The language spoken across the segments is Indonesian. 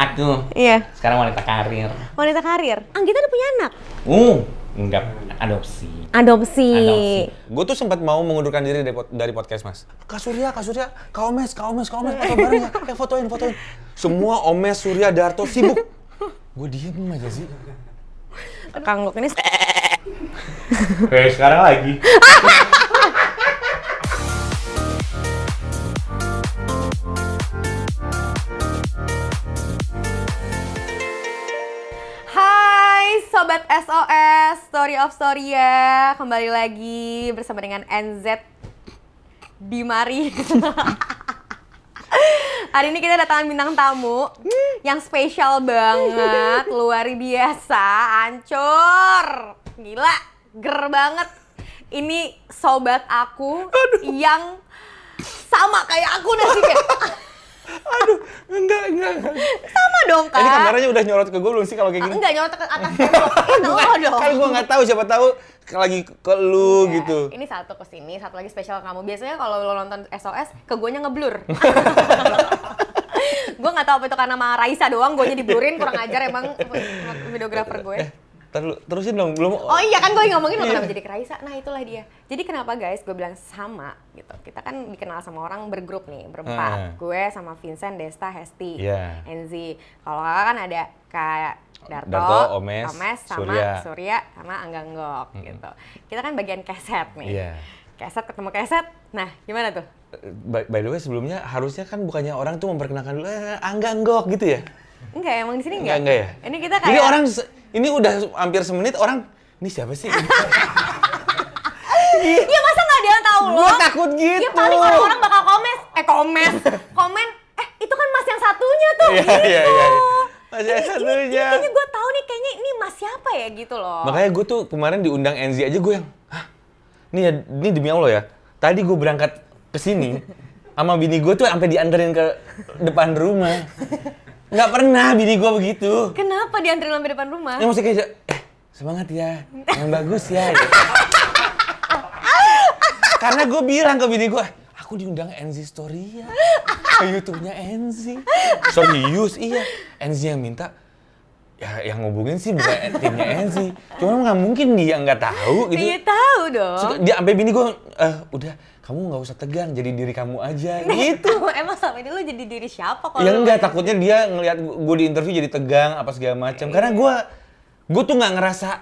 Aku. Iya. Sekarang wanita karir. Wanita karir. Anggita udah punya anak? Enggak. Adopsi. Adopsi. Gue tuh sempat mau mengundurkan diri dari podcast, Mas. Kak Surya, Kak Omes, foto bareng ya. Fotoin. Semua Omes, Surya, Darto sibuk. Gue diem aja sih. Kang Gok ini Kayak sekarang lagi. Hai Sobat SOS, Story of Story ya. Kembali lagi bersama dengan NZ di mari. Hari ini kita datangan bintang tamu yang spesial banget, luar biasa, hancur, gila, ger banget. Ini sobat aku yang sama kayak aku nasibnya. Aduh, enggak. Sama dong, Kak. Ini kameranya udah nyorot ke gue belum sih kalau kayak gini? Enggak, nyorot ke atas tembok. Itu dong. Kan gue nggak tahu, siapa tahu lagi ke lu Iya, gitu. Ini satu ke sini, satu lagi spesial kamu. Biasanya kalau lo nonton SOS, ke guanya ngeblur. Gue nggak tahu apa itu karena sama Raisa doang, guanya diblurin, kurang ajar emang videografer gue. Terusin dong, belum. Oh iya kan gue ngomongin lo kenapa jadi ke Raisa. Nah itulah dia. Jadi kenapa guys gue bilang sama gitu. Kita kan dikenal sama orang bergrup nih, berempat. Gue sama Vincent, Desta, Hesti, Iya. Enzi. Kalau kakak kan ada kayak Darto, Omes, sama Surya sama Angga Nggok gitu. Kita kan bagian keset nih. Iya. Keset ketemu keset. Nah, gimana tuh? By the way, sebelumnya harusnya kan bukannya orang tuh memperkenalkan dulu Angga Nggok gitu ya? Enggak, emang di sini enggak? Enggak ya? Ini kita kayak Jadi orang ini udah hampir semenit orang ini siapa sih? Iya, masa nggak ada yang tahu lo? Gue takut gitu. Ya paling orang-orang bakal komen, itu kan mas yang satunya tuh, gitu. Iya. Mas yang satunya. Kayaknya gue tahu nih, kayaknya ini mas siapa ya gitu loh. Makanya gue tuh kemarin diundang Enzi aja gue yang, ini demi Allah ya. Tadi gue berangkat ke sini sama bini gue tuh sampai dianterin ke depan rumah. Nggak pernah bini gue begitu. Kenapa dianterin sampai depan rumah? Ya maksudnya kayak, semangat ya, yang bagus ya. Gitu. Karena gue bilang ke bini gue, aku diundang Enzi Story ya, ke YouTube-nya Enzi. Serius, iya. Enzi yang minta, ya yang ngubungin sih bukan timnya Enzi. Cuma nggak mungkin dia nggak tahu gitu. Iya tahu dong. Dia sampai bini gue, udah kamu nggak usah tegang, jadi diri kamu aja gitu. Emang selama ini lu jadi diri siapa kalau Ya lu enggak, main? takutnya dia ngelihat gue di interview jadi tegang apa segala macam. Karena gue tuh nggak ngerasa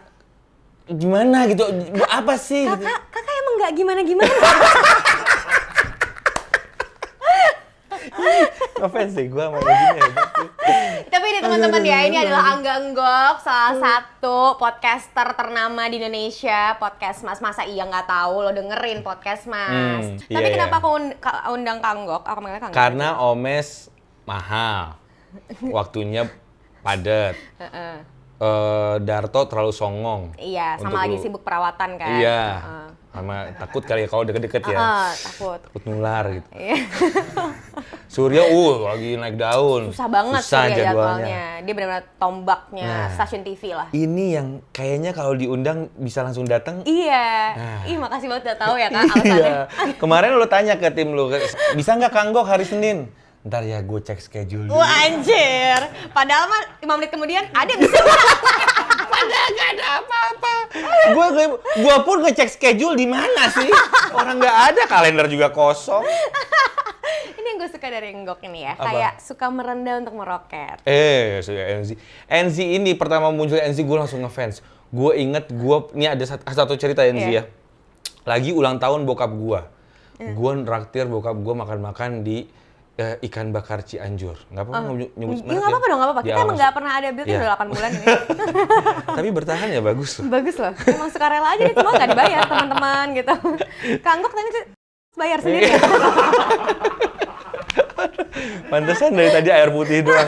gimana gitu. Gue apa sih? Gitu. Kakak emang nggak gimana-gimana. Ngefans sih gue sama begini ya. Tapi ini teman-teman ya, ini adalah Angga Nggok, salah satu podcaster ternama di Indonesia. Podcast Mas, masa iya nggak tahu lo dengerin podcast Mas. Tapi iya, kenapa iya. aku undang Kang Gok? Aku manggilnya Kang Gok. Karena Omes mahal, waktunya padat. Darto terlalu songong. Iya, sama Untuk lagi lu. sibuk perawatan kan. Iya, sama takut kali ya kalau deket-deket ya. Takut. Takut nular gitu. Iya. Surya, lagi naik daun. Susah banget Susah sih ya jadwalnya. Dia benar-benar tombaknya Nah. stasiun TV lah. Ini yang kayaknya kalau diundang bisa langsung datang. Iya. Nah. Ih, makasih banget udah tahu ya Kak alasannya. Iya. Kemarin lu tanya ke tim lu, bisa nggak Kang Gok hari Senin? Ntar ya gue cek schedule dulu. Wah anjir. Padahal mah 5 menit kemudian ada bisa. Padahal nggak ada apa-apa. Gue pun ngecek schedule di mana sih? Orang nggak ada, kalender juga kosong. Ini yang gue suka dari Nggok ini ya. Apa? Kayak suka merendah untuk meroket. Enzi ini pertama muncul Enzi gue langsung ngefans. Gue inget ini ada satu cerita Enzi Iya. ya. Lagi ulang tahun bokap gue. Gue nraktir bokap gue makan-makan di ikan bakar Cianjur. Nggak apa-apa nyebut Ya merek nggak apa-apa dong, nggak apa-apa. Di Kita alam emang nggak pernah ada build Iya. udah 8 bulan ini. Tapi bertahan ya bagus loh. Bagus loh. Emang suka rela aja nih, cuma nggak dibayar teman-teman gitu. Kang Gok tadi bayar sendiri ya. Pantesan dari tadi air putih doang.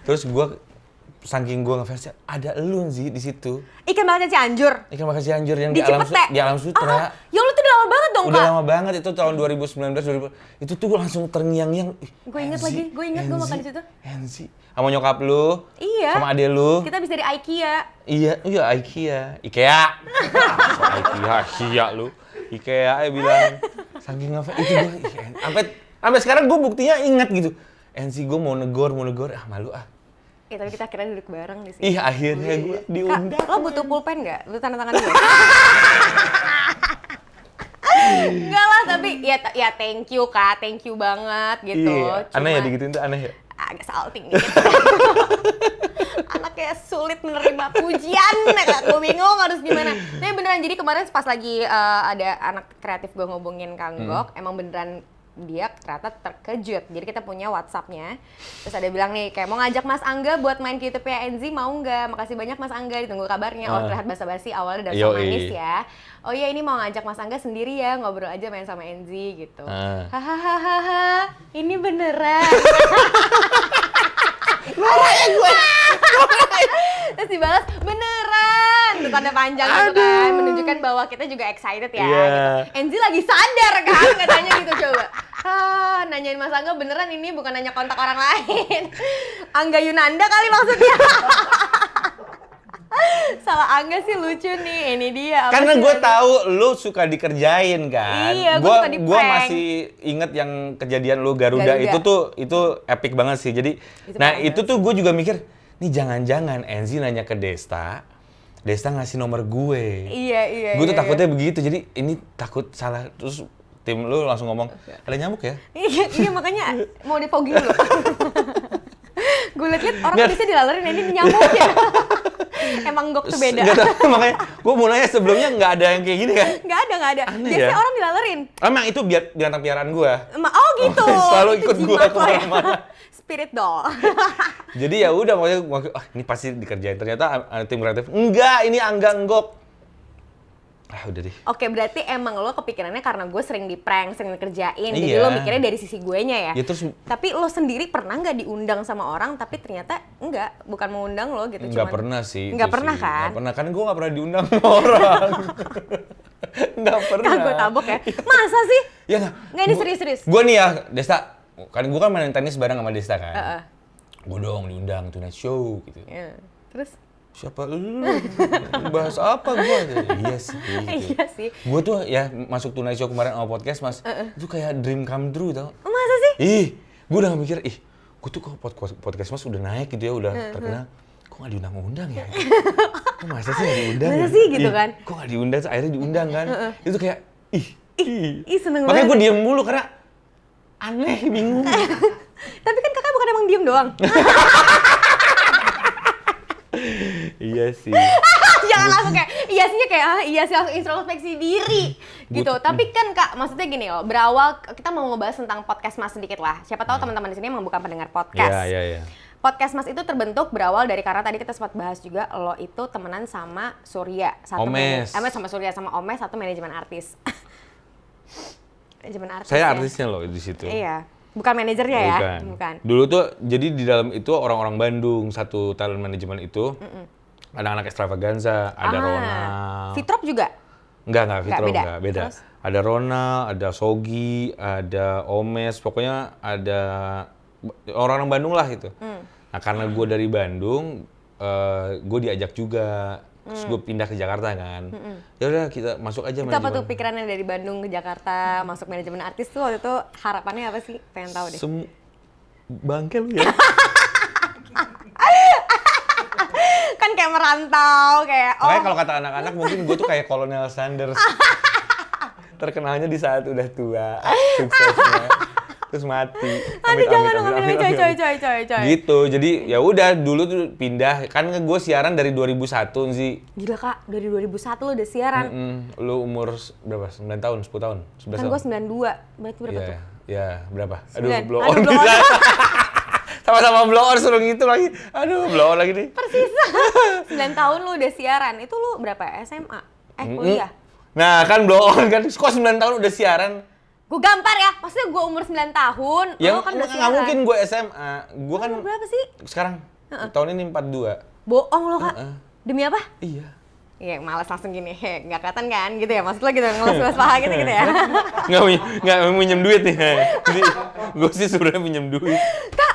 Terus gue saking gue ngefansnya ada elu sih di situ. Ikan bakar Cianjur. Ikan bakar Cianjur yang Di Cipete. di alam sutra. Ya lu tuh udah lama banget dong, Udah Kak. lama banget itu tahun 2019 itu tuh gue langsung terngiang-ngiang. Gue inget lagi, gue makan di situ. Enzi. Sama nyokap lu. Iya. Sama ade lu. Kita habis dari IKEA. Iya, IKEA. IKEA lu. IKEA bilang saking ngefans itu gue sampai sekarang gue buktinya inget gitu. NC gue mau negor, malu ah. Ya tapi kita akhirnya duduk bareng di sini. Ih akhirnya gue diundang. Kak, lo butuh pulpen nggak? Butuh tanda tangan gue? Enggak lah, tapi ya thank you Kak, thank you banget gitu. Iya, aneh ya digituin tuh aneh ya? Agak salting dikit. Anaknya sulit menerima pujian, gue bingung harus gimana. Tapi beneran, jadi kemarin pas lagi ada anak kreatif gue ngobongin Kang Gok, emang beneran dia ternyata terkejut. Jadi kita punya WhatsApp-nya. Terus ada bilang nih, kayak mau ngajak Mas Angga buat main ke YouTube-nya Enzi, mau nggak? Makasih banyak Mas Angga, ditunggu kabarnya. Oh, terlihat basa-basi awalnya dari manis ya. Oh iya, ini mau ngajak Mas Angga sendiri ya, ngobrol aja main sama Enzi gitu. Hahaha, ini beneran. Marahnya gue. Terus dibalas, beneran. Tuh tanda panjang gitu kan, menunjukkan bahwa kita juga excited ya. Gitu. Enzi lagi sadar kan, katanya gitu coba. Nanyain Mas Angga beneran ini bukan nanya kontak orang lain. Angga Yunanda kali maksudnya. Salah Angga sih lucu nih, ini dia. Karena gue tahu lu suka dikerjain kan. Iya, gue suka di-prank. Gue masih inget yang kejadian lu Garuda. Itu epic banget sih. Jadi, itu tuh gue juga mikir, nih jangan-jangan Enzi nanya ke Desta ngasih nomor gue. Iya. Gue tuh takutnya begitu, jadi ini takut salah. Terus tim lu langsung ngomong, ada nyamuk ya? Iya makanya mau di-fogging dulu. Gue liat orang bisa dilalerin, ini nyamuk ya. Emang Gok tuh beda. Makanya gue mau nanya sebelumnya nggak ada yang kayak gini kan? Nggak ada. Aneh Biasanya ya? orang dilalerin. Emang itu binatang piaraan gue. Oh gitu. Selalu Itu ikut gue jimat lo ya. kemana-mana. Spirit doll. Jadi ya udah pokoknya ini pasti dikerjain. Ternyata tim kreatif enggak, ini Angga Enggok. Udah deh. Oke, berarti emang lo kepikirannya karena gue sering di-prank, sering dikerjain. Jadi Iya. lo mikirnya dari sisi guenya ya. Ya terus Tapi lo sendiri pernah nggak diundang sama orang tapi ternyata enggak, bukan mengundang lo gitu. nggak pernah sih. Nggak itu pernah sih. kan? Nggak pernah kan gue nggak pernah diundang sama orang. Nggak pernah. Kan gue tabok ya. Masa sih? Ya nggak. Nggak, ini serius-serius. Gue nih ya, Desta. Kan gue kan main tenis bareng sama Desta kan. Gue dong diundang Tonight Show gitu. Ya. Terus? Siapa lu? Bahas apa gue? Iya sih. Gitu. Iya sih. Gue tuh ya masuk Tonight Show kemarin sama podcast mas. Itu kayak dream come true tau. Masa sih? Gue udah mikir, gue tuh kok podcast mas udah naik gitu ya, udah terkenal. Kok nggak diundang-undang ya? Kok masa sih nggak diundang? Masa sih gitu kan? Kok nggak diundang? Akhirnya diundang kan? Itu kayak, Seneng makanya banget. gue diem mulu karena aneh, bingung. Tapi kan kakak bukan emang diem doang. Iya sih. Jangan langsung kayak iya sihnya kayak iya sih, langsung introspeksi diri gitu. Tapi kan Kak, maksudnya gini loh, berawal kita mau ngebahas tentang podcast Mas sedikit lah. Siapa tahu teman-teman di sini emang bukan pendengar podcast. Iya. Podcast Mas itu terbentuk berawal dari karena tadi kita sempat bahas juga lo itu temenan sama Surya, Omes. sama Surya sama Omes, satu manajemen artis. Manajemen artis. Saya ya? artisnya loh di situ. Iya. Bukan manajernya ya? Bukan. Dulu tuh jadi di dalam itu orang-orang Bandung, satu talent manajemen itu. Anak-anak extravaganza, ada Ronald. Fitrop juga? Enggak, Fitrop beda. enggak, beda. Terus? Ada Ronald, ada Sogi, ada Omes, pokoknya ada orang-orang Bandung lah gitu. Nah karena gue dari Bandung, gue diajak juga. Terus gue pindah ke Jakarta kan. Ya udah kita masuk aja Itu apa tuh pikirannya dari Bandung ke Jakarta, masuk manajemen artis tuh waktu itu harapannya apa sih? Pengen tahu deh. Bangkel ya. Kan kayak merantau, kayak Makanya kalau kata anak-anak mungkin gue tuh kayak Kolonel Sanders. Terkenalnya di saat udah tua, suksesnya, terus mati. Aduh jangan dong, coy. Gitu, jadi ya udah dulu tuh pindah. Kan gue siaran dari 2001 sih. Gila Kak, dari 2001 lo udah siaran. Lu umur berapa? 9 tahun, 10 tahun, 11 Kan tahun? gue 92, berarti berapa tuh? Ya, berapa? Aduh, 9. blow Aduh, on. blow on. Sama-sama blow on suruh gitu lagi. Aduh, blow on lagi nih. Persis. 9 tahun lo udah siaran, itu lo berapa? SMA? Kuliah? Nah, kan blow on kan. Kok 9 tahun udah siaran? Gue gampar ya, maksudnya gue umur 9 tahun, Ya, lo kan udah nggak siaran. mungkin gue SMA. Gue kan Umur berapa sih? sekarang tahun ini 42. Bohong lo Kak. Demi apa? Iya. Iya, malas langsung gini, nggak kelihatan kan gitu ya, maksud lo gitu, ngeles-ngeles paha gitu ya. Nggak minjem duit nih. Jadi gue sih sebenarnya minjem duit. Kak,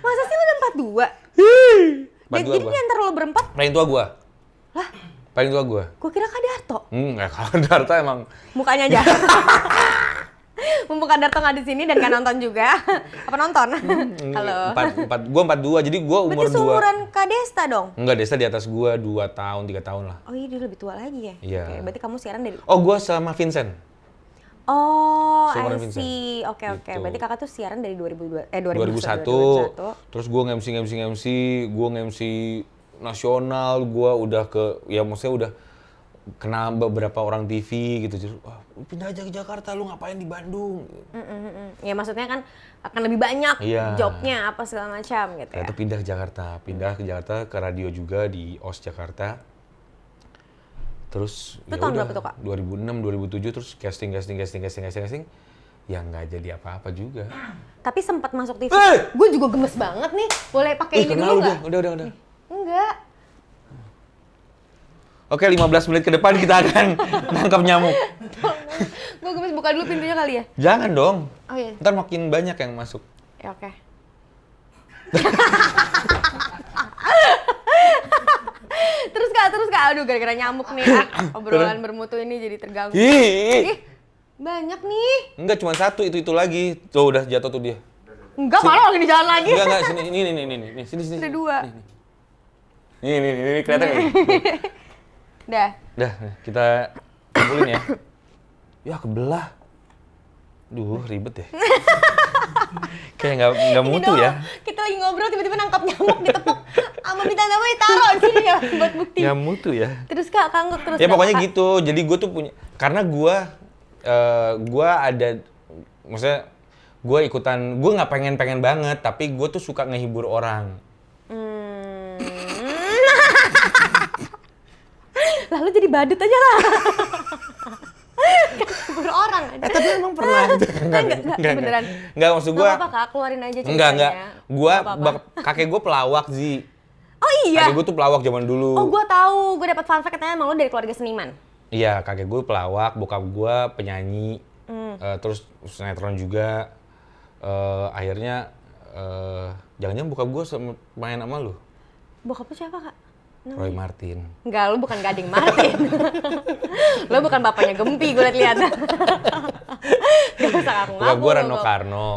masa sih lo udah 42? 42 Jadi gua. ini antara lo berempat? Paling tua gue. Lah, Paling tua gue. gue kira Kak Darto. Nggak, kalau Darta emang. Mukanya aja. Mumpung Kak Darto nggak di sini dan nggak nonton juga. Apa nonton? Halo. Gue 42, jadi gue umur Berarti 2. seumuran Kak Desta dong? Enggak, Desta di atas gue 2 tahun, 3 tahun lah. Oh iya, dia lebih tua lagi ya? Iya. Oke, berarti kamu siaran dari... Oh, gue sama Vincent. Oh, Seumuran I Vincent. see. Oke. Gitu. Berarti kakak tuh siaran dari 2001. 2001. Terus gue nge-MC, gue nge-MC nasional, gue udah ke, ya maksudnya udah kenal beberapa orang TV gitu. Jadi, wah, pindah aja ke Jakarta, lu ngapain di Bandung? Ya maksudnya kan akan lebih banyak Iya. jobnya apa segala macam gitu ya. Itu pindah ke Jakarta, ke radio juga di OS Jakarta. Terus Itu tahun berapa tuh, Kak? 2006, 2007 terus casting. Ya nggak jadi apa-apa juga. Tapi sempat masuk TV. Eh! Gue juga gemes banget nih. Boleh pakai ini Kenal dulu nggak? udah. Enggak. Oke, 15 menit ke depan kita akan nangkap nyamuk. Gue gemes, buka dulu pintunya kali ya. Jangan dong. Oh iya. Ntar makin banyak yang masuk. Ya oke. Terus kak, aduh gara-gara nyamuk nih. Obrolan bermutu ini jadi terganggu. Ih, Ih, banyak nih. enggak cuma satu itu lagi. Tuh udah jatuh tuh dia. Enggak, malah lagi di jalan lagi. Enggak, sini, ini, sini. Ada dua. Ini kelihatan nggak? Dah. Dah, kita kumpulin ya. Ya kebelah. Duh, ribet deh. Kayak nggak Ini mutu doang, ya. kita lagi ngobrol tiba-tiba nangkap nyamuk ditepuk sama bintang tamu ditaruh di sini ya buat bukti. Nggak mutu ya. Terus kak, kangguk terus. Ya Kak, pokoknya Kak. gitu. Jadi gue tuh punya, karena gue ada, maksudnya gue ikutan, gue nggak pengen banget, tapi gue tuh suka ngehibur orang. Lalu jadi badut aja lah. Ngehibur orang aja. Tapi emang pernah. Enggak, beneran. Enggak, maksud gue. Gak apa-apa kak, keluarin aja ceritanya. Enggak. Gue, Nggak apa-apa. kakek gue pelawak, Zi. Oh iya? Kakek gue tuh pelawak zaman dulu. Oh gue tahu, gue dapat fun fact katanya emang lo dari keluarga seniman. Iya, kakek gue pelawak, bokap gue penyanyi, terus sinetron juga. Akhirnya, jangan-jangan bokap gue main sama lu, Bokap lo siapa kak? Roy Martin. Enggak, lo bukan Gading Martin. Lo bukan bapaknya Gempi, gue liat-liat. Gak usah ngaku-ngaku. Bokap gue Rano lo. Karno.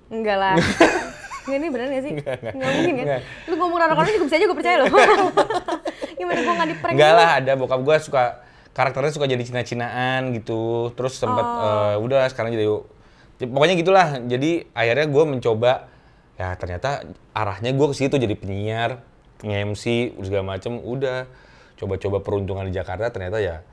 Enggak lah. Nggak, ini beneran gak sih? Nggak mungkin kan? Enggak. Lu ngomong Rano Karno juga bisa aja gue percaya loh. Gimana gue nggak di-prank? Enggak lah, ada bokap gue suka, karakternya suka jadi Cina-Cinaan gitu. Terus sempet, udah sekarang jadi, pokoknya gitulah. Jadi akhirnya gue mencoba, ya ternyata arahnya gue ke situ jadi penyiar, nge-MC, segala macem. Udah coba-coba peruntungan di Jakarta, ternyata ya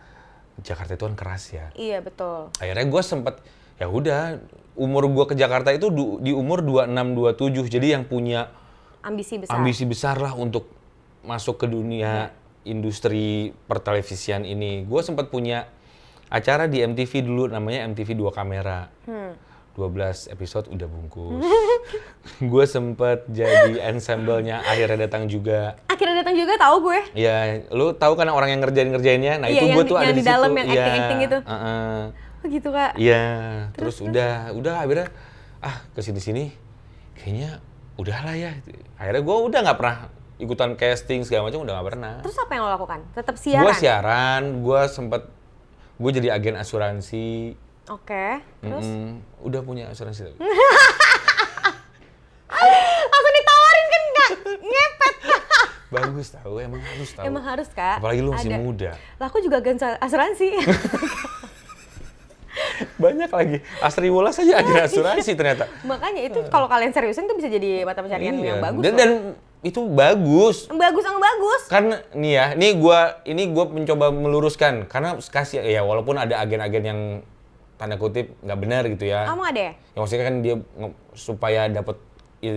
Jakarta itu kan keras ya. Iya betul. Akhirnya gue sempet, ya udah umur gue ke Jakarta itu di umur 26-27. Jadi yang punya Ambisi besar lah untuk masuk ke dunia industri pertelevisian ini. Gue sempat punya acara di MTV dulu, namanya MTV 2 Kamera. 12 episode udah bungkus. Gue sempet jadi ensemble-nya Akhirnya Datang juga. Akhirnya datang juga tahu gue. Ya, lu tahu kan orang yang ngerjainnya. Nah, Iya, itu gue tuh ada yang di di situ. dalam, yang Iya, acting gitu. heeh. Oh gitu kak. Iya, terus udah akhirnya kesini-sini kayaknya udahlah ya. Akhirnya gue udah nggak pernah ikutan casting segala macam, udah nggak pernah. Terus apa yang lo lakukan? Tetap siaran? Gue siaran, gue jadi agen asuransi. Oke, terus? Udah punya asuransi. Langsung ditawarin kan nggak? Ngepet. Bagus tahu, emang harus tahu. Emang harus kak. Apalagi lu masih Ada. muda. Lah aku juga agen asuransi. Banyak lagi. Asri Wolas aja agen asuransi ternyata. Makanya itu kalau kalian seriusin tuh bisa jadi mata pencarian yang bagus. Dan itu bagus. Bagus sama bagus. Kan nih ya, ini gua mencoba meluruskan karena kasih ya walaupun ada agen-agen yang tanda kutip nggak benar gitu ya. Emang ada ya? Ya maksudnya kan dia supaya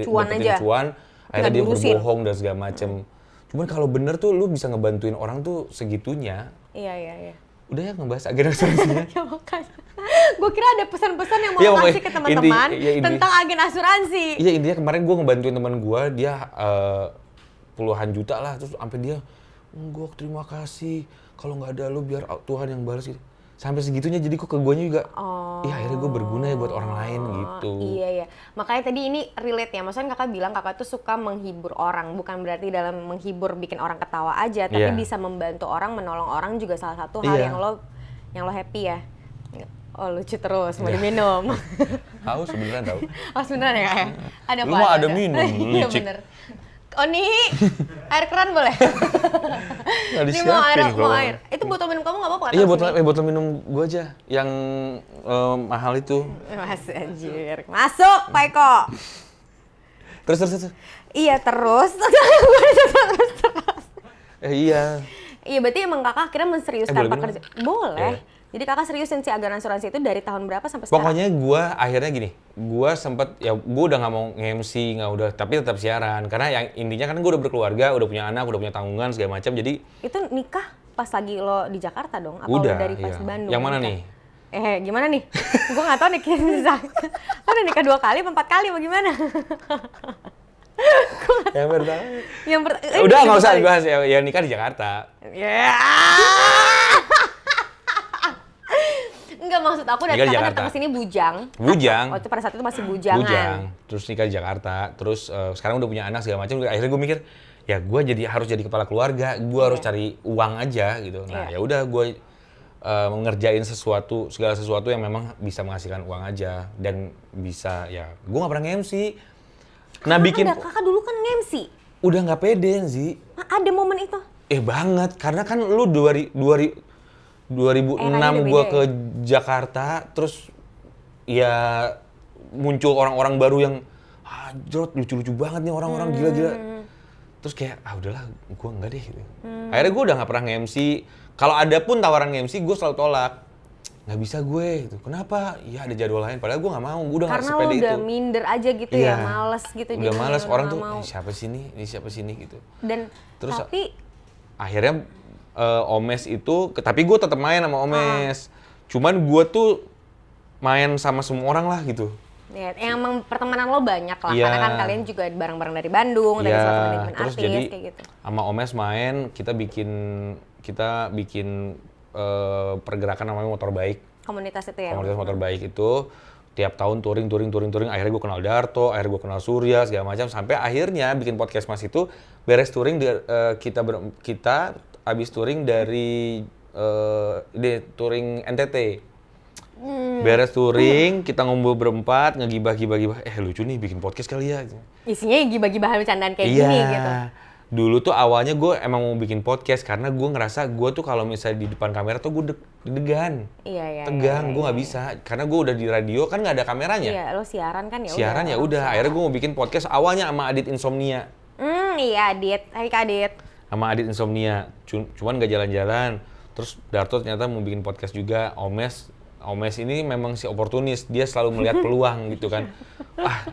Cuan dapetin aja. cuan, akhirnya dia diurusin. berbohong dan segala macem. Cuman kalau bener tuh lu bisa ngebantuin orang tuh segitunya. Iya. Udah ya ngebahas agen asuransinya. Ya makanya. Gue kira ada pesan-pesan yang mau Iya, lo pokoknya kasih ke teman-teman inti- tentang agen asuransi. Iya intinya kemarin gue ngebantuin teman gue, dia puluhan juta lah, terus sampai dia, gue terima kasih, kalau nggak ada lu biar Tuhan yang balas gitu. Sampai segitunya jadi kok ke guanya juga, iya akhirnya gue berguna ya buat orang lain gitu. Iya. Makanya tadi ini relate ya, maksudnya kakak bilang kakak tuh suka menghibur orang, bukan berarti dalam menghibur bikin orang ketawa aja, tapi Iya. bisa membantu orang, menolong orang juga salah satu hal Iya. yang lo happy ya. Oh lucu terus, mau diminum. Haus beneran tau. Oh sebenernya ya Kak ya? Ada Lu apa? mah ada minum, Iya licik. bener. Oh nih, air keran boleh? Nggak Ini mau air, disiapin mau kalau- air. Itu botol minum kamu nggak apa-apa kan? Iya taruh sini? botol minum gua aja yang mahal itu. Mas anjir. Masuk Pak Eko. Terus. Iya terus. Iya. Iya berarti emang kakak akhirnya menseriuskan boleh pekerjaan. Boleh. Iya. Jadi kakak seriusin si agen asuransi itu dari tahun berapa sampai sekarang? Pokoknya gua akhirnya gini, gua sempet ya gua udah nggak mau nge-MC, nggak udah, tapi tetap siaran karena yang intinya kan gua udah berkeluarga, udah punya anak, udah punya tanggungan segala macam, jadi Itu nikah pas lagi lo di Jakarta dong? Apa udah. lo dari pas iya. di Bandung? Yang mana nikah? nih? Gimana nih? Gue nggak tahu nih kisah. Lo udah nikah 2 kali, 4 kali, apa gimana? Yang pertama. Udah nggak usah dibahas ya nikah di Jakarta. Ya. Enggak maksud aku Nikah di datang Jakarta. ke sini bujang. Bujang. Waktu pada saat itu masih bujangan. Bujang, terus nikah di Jakarta, terus sekarang udah punya anak segala macam. Akhirnya gue mikir, ya gue harus jadi kepala keluarga, gue harus cari uang aja gitu. Nah ya udah gue mengerjain segala sesuatu yang memang bisa menghasilkan uang aja dan bisa ya gue nggak pernah nge-MC. Nah bikin Kakak dulu kan nge-MC. udah nggak pede sih. Ada momen itu. Banget, karena kan lu 2006 Eranya udah gue beda ke Jakarta, terus ya muncul orang-orang baru yang jrot lucu-lucu banget nih orang-orang gila-gila. Terus kayak udahlah gue enggak deh gitu. Akhirnya gue udah nggak pernah nge-MC. Kalau ada pun tawaran nge-MC gue selalu tolak. Nggak bisa gue gitu. Kenapa? Ya ada jadwal lain. Padahal gue nggak mau. Gue udah nggak Karena lo sepede udah itu. minder aja gitu Iya. ya, males gitu. Udah jadinya, males orang nggak tuh mau. siapa sih nih? Ini siapa sih nih gitu. Dan Terus tapi akhirnya Omes itu, tapi gue tetap main sama Omes. Cuman gue tuh main sama semua orang lah gitu. ya, emang pertemanan lo banyak lah, Iya. karena kan kalian juga bareng-bareng dari Bandung, dari suatu manajemen terus artis, jadi kayak gitu. sama Omes main, kita bikin pergerakan namanya Motor Baik. Komunitas itu ya? Komunitas Motor Baik itu tiap tahun touring. Akhirnya gue kenal Darto, akhirnya gue kenal Surya segala macam, sampai akhirnya bikin podcast Mas itu beres touring kita habis touring dari touring NTT. Beres touring, kita ngumpul berempat, ngegibah-gibah. Lucu nih bikin podcast kali ya. Isinya gibah-gibahan bercandaan kayak Iya. gini gitu. Dulu tuh awalnya gue emang mau bikin podcast karena gue ngerasa gue tuh kalau misalnya di depan kamera tuh gue deg-degan. Iya. Tegang, gue nggak bisa. Karena gue udah di radio kan nggak ada kameranya. Iya, lo siaran kan ya Siaran ya udah. Akhirnya gue mau bikin podcast awalnya sama Adit Insomnia. Iya Adit. Hai Kak Adit. Sama Adit Insomnia. Cuman nggak jalan-jalan. Terus Darto ternyata mau bikin podcast juga. Omes ini memang si oportunis, dia selalu melihat peluang gitu kan.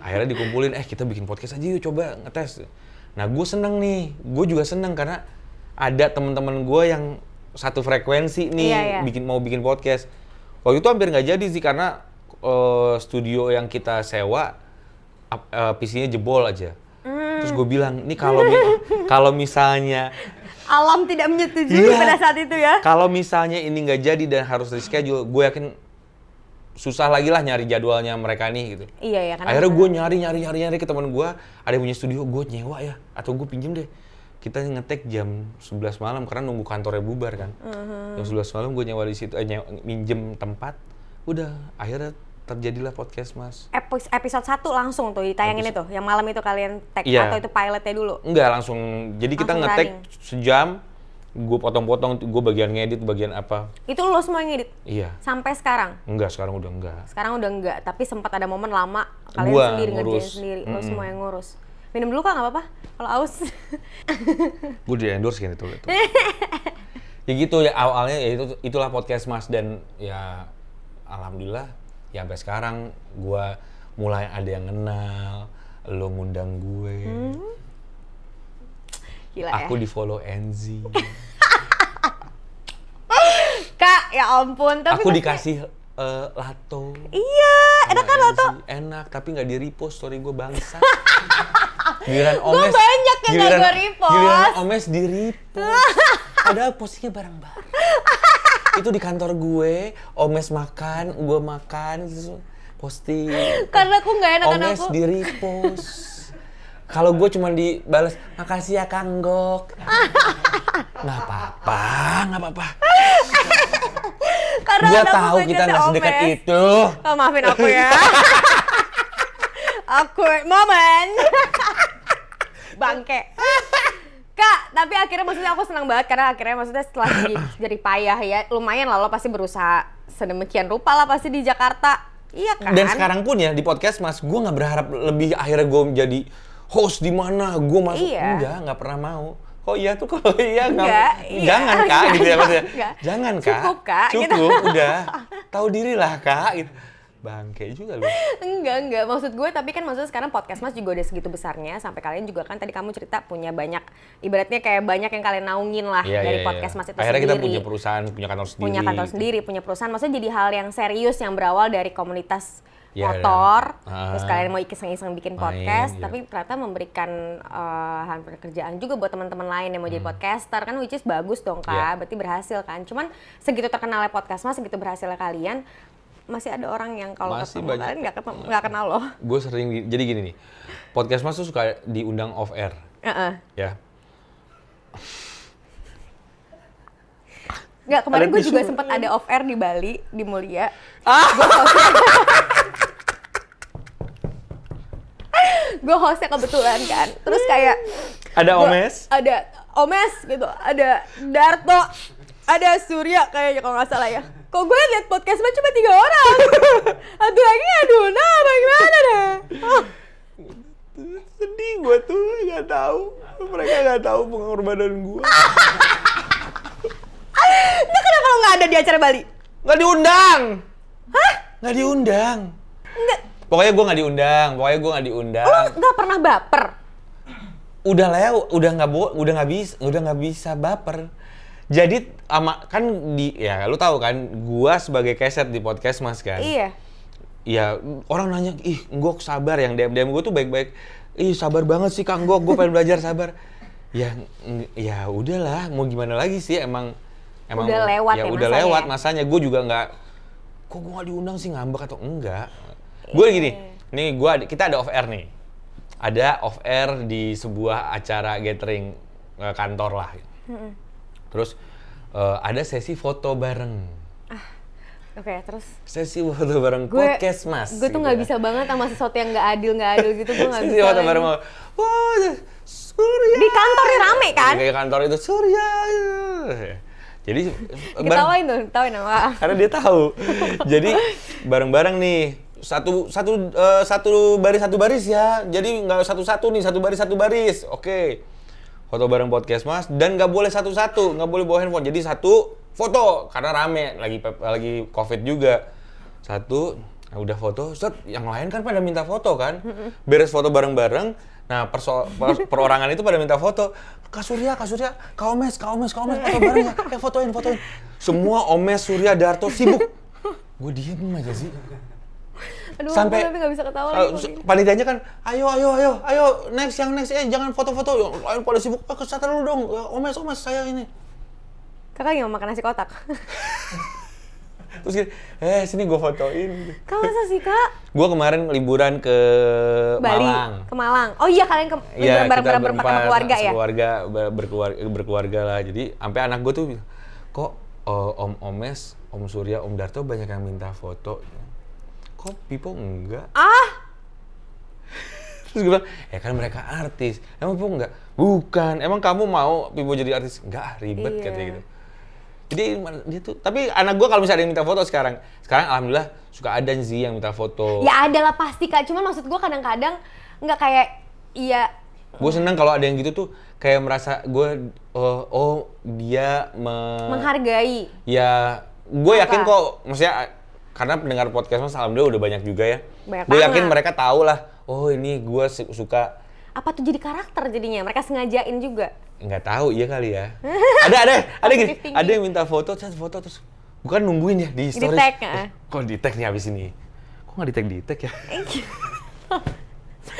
Akhirnya dikumpulin, kita bikin podcast aja yuk, coba ngetes. Nah gue seneng nih, gue juga seneng karena ada teman-teman gue yang satu frekuensi nih, Iya. mau bikin podcast. Waktu itu hampir nggak jadi sih karena studio yang kita sewa, PC-nya jebol aja. Terus gue bilang, ini kalau misalnya Alam tidak menyetujui pada saat itu ya. kalau misalnya ini nggak jadi dan harus reschedule, gue yakin susah lagi lah nyari jadwalnya mereka nih gitu. Iya ya. Akhirnya gue nyari ke teman gue, ada yang punya studio, gue nyewa ya, atau gue pinjem deh. Kita ngetek jam 11 malam karena nunggu kantornya bubar kan. Jam 11 malam gue nyewa di situ, minjem tempat. Udah, akhirnya terjadilah podcast Mas. Episode 1 langsung tuh ditayangin itu, yang malam itu kalian tag Iya. atau itu pilotnya dulu? Enggak, langsung. Jadi kita Langsung ngetek running. sejam, gue potong-potong, gue bagian ngedit, bagian apa. Itu lo semua yang ngedit? Iya. Sampai sekarang? Enggak, sekarang udah enggak. Sekarang udah enggak, tapi sempat ada momen lama kalian Gua sendiri ngurus. ngerjain sendiri, lo semua yang ngurus. Minum dulu Kak, nggak apa-apa? Kalau aus. Gue di endorse kan itu. Ya gitu ya, awalnya ya itulah podcast Mas, dan ya alhamdulillah ya sampai sekarang gue mulai ada yang kenal, lo ngundang gue. Gila Aku ya. di follow Enzi. Kak, ya ampun. Tapi Aku dikasih lato. Iya, enak kan Sama lato? Enzi. Enak, tapi nggak di repost story gue bangsa. Giliran Omes. banyak yang nggak gua repost. Giliran Omes di repost. Padahal postingnya bareng-bareng. Itu di kantor gue, Omes makan, gue makan, terus posting. Karena aku nggak enak, karena Omes aku di repost. Kalau gue cuma dibales, makasih ya Kang Gok. Nggak apa-apa. Karena Gua ada tahu fotonya kita si nggak sedekat Omes. itu. Oh, maafin aku ya. Awkward moment. Bangke. Kak, tapi akhirnya maksudnya aku senang banget karena akhirnya maksudnya setelah jadi payah ya, lumayan lah lo pasti berusaha sedemikian rupa lah pasti di Jakarta. Iya kan? Dan sekarang pun ya di podcast Mas, gue nggak berharap lebih akhirnya gue menjadi host di mana gue masuk. Iya. Nggak pernah mau. Oh iya tuh kalau iya Enggak, iya. jangan Kak gitu ya maksudnya. Enggak. Jangan Kak. Cukup, Kak, Cukup gitu. udah. Tahu diri lah Kak gitu. Bangke juga lu. Enggak. Maksud gue, tapi kan maksudnya sekarang podcast Mas juga udah segitu besarnya. Sampai kalian juga kan tadi kamu cerita punya banyak, ibaratnya kayak banyak yang kalian naungin lah dari podcast Mas itu Akhirnya sendiri. kita punya perusahaan, punya kantor sendiri. Punya kantor sendiri, punya perusahaan. Maksudnya jadi hal yang serius yang berawal dari komunitas Ya, motor. ya. Terus kalian mau iseng-iseng bikin Main, podcast. ya. Tapi ternyata memberikan hampir kerjaan juga buat teman-teman lain yang mau jadi podcaster. Kan which is bagus dong Kak. Ya. Berarti berhasil kan. Cuman segitu terkenalnya podcast Mas, segitu berhasilnya kalian. Masih ada orang yang kalau Masih ketemu banyak. kalian nggak kenal loh. Gue sering, jadi gini nih, podcast Mas tuh suka diundang off air, ya. Nggak, kemarin Ada gue juga tisu. sempat ada off air di Bali, di Mulia. Gue hostnya kebetulan kan. Terus kayak Ada Omes? ada Omes gitu, ada Darto, ada Surya kayaknya kalau nggak salah ya. Kok gue liat podcast mah cuma 3 orang. Satu lagi aduh, nah bagaimana deh? Sedih gue tuh, nggak tahu. Mereka nggak tahu pengorbanan gue. Nah kenapa lo nggak ada di acara Bali? Nggak diundang. Hah? Nggak diundang. Nggak. Pokoknya gue nggak diundang. Lo nggak pernah baper? Udah lah ya, udah nggak bisa baper. Jadi kan ya lu tahu kan, gua sebagai keset di podcast Mas kan. Iya. Ya orang nanya, ih Nggok sabar, yang DM gue tuh baik-baik. Ih sabar banget sih Kang Nggok, gue pengen belajar sabar. Ya udahlah, mau gimana lagi sih, emang udah lewat ya ya udah masanya. lewat masanya. Gue juga nggak, kok gue nggak diundang sih, ngambek atau enggak. Gue gini, nih kita ada off air nih. Ada off air di sebuah acara gathering kantor lah. Terus ada sesi foto bareng. Oke, terus Sesi foto bareng podcast Mas. Gue tuh gitu nggak ya. bisa banget sama sesuatu yang nggak adil gitu, gue nggak Sesi bisa. foto bareng. Wah, Surya. Di kantor nih rame kan? Kayak kantor itu Surya. Jadi Ketawain tuh, ketawain sama. karena dia tahu. Jadi bareng-bareng nih. Satu baris ya. Jadi nggak satu-satu nih, satu baris. Oke. Foto bareng podcast Mas, dan nggak boleh satu-satu, nggak boleh bawa handphone. Jadi satu foto karena rame, lagi COVID juga. Satu, nah udah foto, set, yang lain kan pada minta foto kan. Beres foto bareng-bareng. Nah, perorangan itu pada minta foto. Kak Surya, Kak Omes, foto bareng ya. Fotoin. Semua Omes, Surya, Darto sibuk. Gue diem aja sih. Aduh, Sampai aku tapi nggak bisa ketawa lagi. panitianya kan, ayo, next, jangan foto-foto, yang lain pada sibuk, ke sana dulu dong, Omes, saya ini. Kakak lagi mau makan nasi kotak. Terus gini, sini gue fotoin. Kak masa sih Kak? Gue kemarin liburan ke Bali, Malang. ke Malang. Oh iya kalian Iya, bareng-bareng berempat sama keluarga ya? Berkeluarga lah. Jadi sampai anak gue tuh, kok Om Omes, Om Surya, Om Darto banyak yang minta foto. Kok Pipo enggak? Terus gue bilang, ya kan mereka artis. Emang Pipo enggak? Bukan. Emang kamu mau Pipo jadi artis? Enggak, ribet Iya. katanya gitu. Jadi dia tuh, tapi anak gue kalau misalnya ada yang minta foto sekarang alhamdulillah suka ada sih yang minta foto. Ya ada lah pasti Kak, cuman maksud gue kadang-kadang nggak kayak, iya. Gue seneng kalau ada yang gitu tuh, kayak merasa gue, dia Menghargai. Ya, gue yakin Apa? kok, maksudnya karena pendengar podcast Mas alhamdulillah udah banyak juga ya. Banyak Gue yakin banget. mereka tahu lah, oh ini gue suka. Apa tuh jadi karakter jadinya? Mereka sengajain juga. Nggak tahu, iya kali ya. ada gini, Tinggi. ada yang minta foto terus bukan nungguin ya di stories. tag, ya? Kok di tag nih abis ini? Kok nggak di tag ya?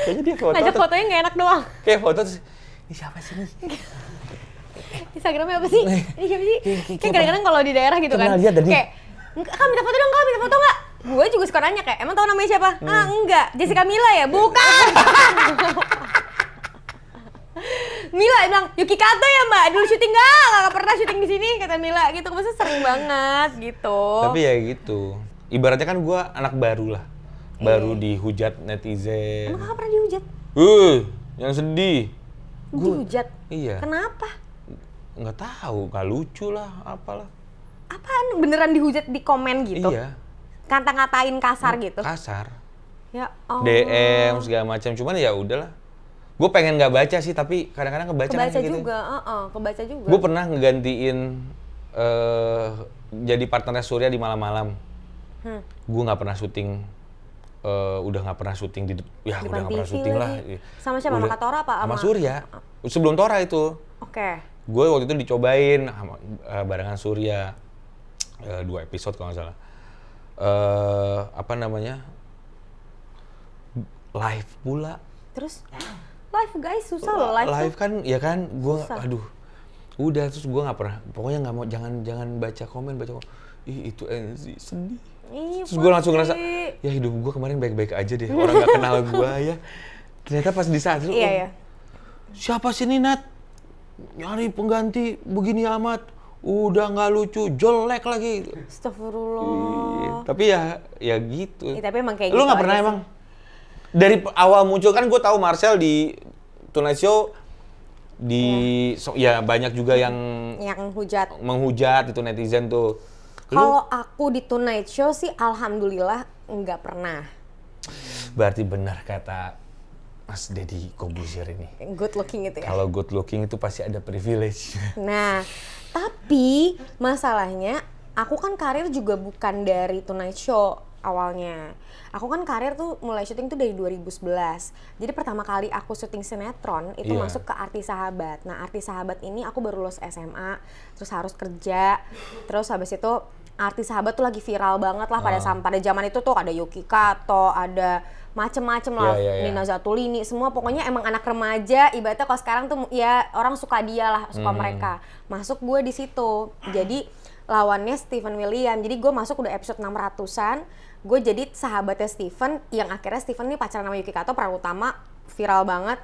Kayaknya dia foto. Ngajak terus- fotonya nggak enak doang. Kayak foto terus, ini siapa sih nih? Instagramnya apa sih? Ini siapa sih? Kayak kadang-kadang kalau di daerah gitu kan. Pernah lihat tadi. Kayak, Kak minta foto dong, Kak minta foto nggak? Gue juga suka nanya kayak, emang tahu namanya siapa? Enggak. Jessica Mila ya? Bukan! Mila bilang, Yuki Kato ya mbak, dulu syuting nggak pernah syuting di sini kata Mila gitu, maksudnya sering banget gitu. Tapi ya gitu, ibaratnya kan gue anak baru lah, baru dihujat netizen. Emang kakak pernah dihujat? Yang sedih. Dihujat? Iya. Kenapa? Nggak tahu, nggak lucu lah, apalah. Apaan? Beneran dihujat di komen gitu? Iya. Kata-ngatain kasar gitu? Kasar. Ya Allah. DM segala macam, cuman ya udahlah. Gue pengen nggak baca sih, tapi kadang-kadang kebaca Kebaca gitu. juga, kebaca juga. Gue pernah ngegantiin jadi partnernya Surya di malam-malam. Gue nggak pernah syuting, udah nggak pernah syuting di udah Depan nggak pernah TV syuting lah. lagi. Sama siapa? Sama Katora apa? Sama Surya. Sebelum Tora itu. Oke. Gue waktu itu dicobain barengan Surya 2 episode kalau nggak salah. Apa namanya? Live pula. Terus live guys susah loh live. Live tuh. kan ya kan gue Susah. aduh. Udah terus gue nggak pernah. Pokoknya nggak mau jangan baca komen. Ih itu NZ sedih. Iya, Terus gue langsung ngerasa pasti. ya hidup gue kemarin baik-baik aja deh. Orang nggak kenal gue ya. Ternyata pas di saat itu Iya, iya. siapa sih ini Nat? Nyari pengganti begini amat. Udah nggak lucu, jelek lagi. Astagfirullah. Tapi ya gitu. Iya, tapi emang kayak Lu gitu nggak pernah aja sih. emang? Dari awal muncul kan gue tahu Marcel di Tonight Show ya banyak juga yang Yang hujat. menghujat itu netizen tuh. Kalau aku di Tonight Show sih alhamdulillah nggak pernah. Berarti benar kata Mas Deddy Corbuzier ini. Good looking gitu ya. Kalau good looking itu pasti ada privilege. Nah, tapi masalahnya aku kan karir juga bukan dari Tonight Show awalnya. Aku kan karir tuh mulai syuting tuh dari 2011. Jadi pertama kali aku syuting sinetron itu Iya. masuk ke Arti Sahabat. Nah, Arti Sahabat ini aku baru lulus SMA, terus harus kerja. Terus habis itu Arti Sahabat tuh lagi viral banget lah pada zaman itu tuh ada Yuki Kato, ada macem-macem lah, Iya. Nina Zatulini, semua pokoknya emang anak remaja. Ibaratnya kalau sekarang tuh ya orang suka dia lah, suka mereka. Masuk gue di situ. Jadi lawannya Steven William. Jadi gue masuk udah episode 600-an. Gue jadi sahabatnya Steven, yang akhirnya Steven nih pacaran sama Yuki Kato, peran utama, viral banget.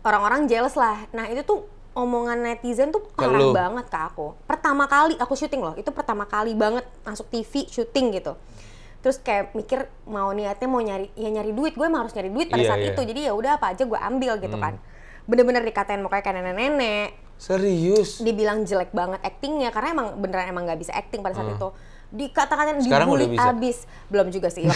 Orang-orang jealous lah. Nah itu tuh omongan netizen tuh parah lu? banget ke aku. Pertama kali aku syuting loh, itu pertama kali banget masuk TV syuting gitu. Terus kayak mikir mau niatnya mau nyari duit, gue emang harus nyari duit pada Iya, saat iya. itu. Jadi ya udah apa aja gue ambil gitu kan. Bener-bener dikatain mukanya kayak nenek-nenek. Serius? Dibilang jelek banget actingnya karena emang beneran emang nggak bisa acting pada saat itu. Dikata-katain Sekarang udah dibully bisa? abis. Belum juga sih.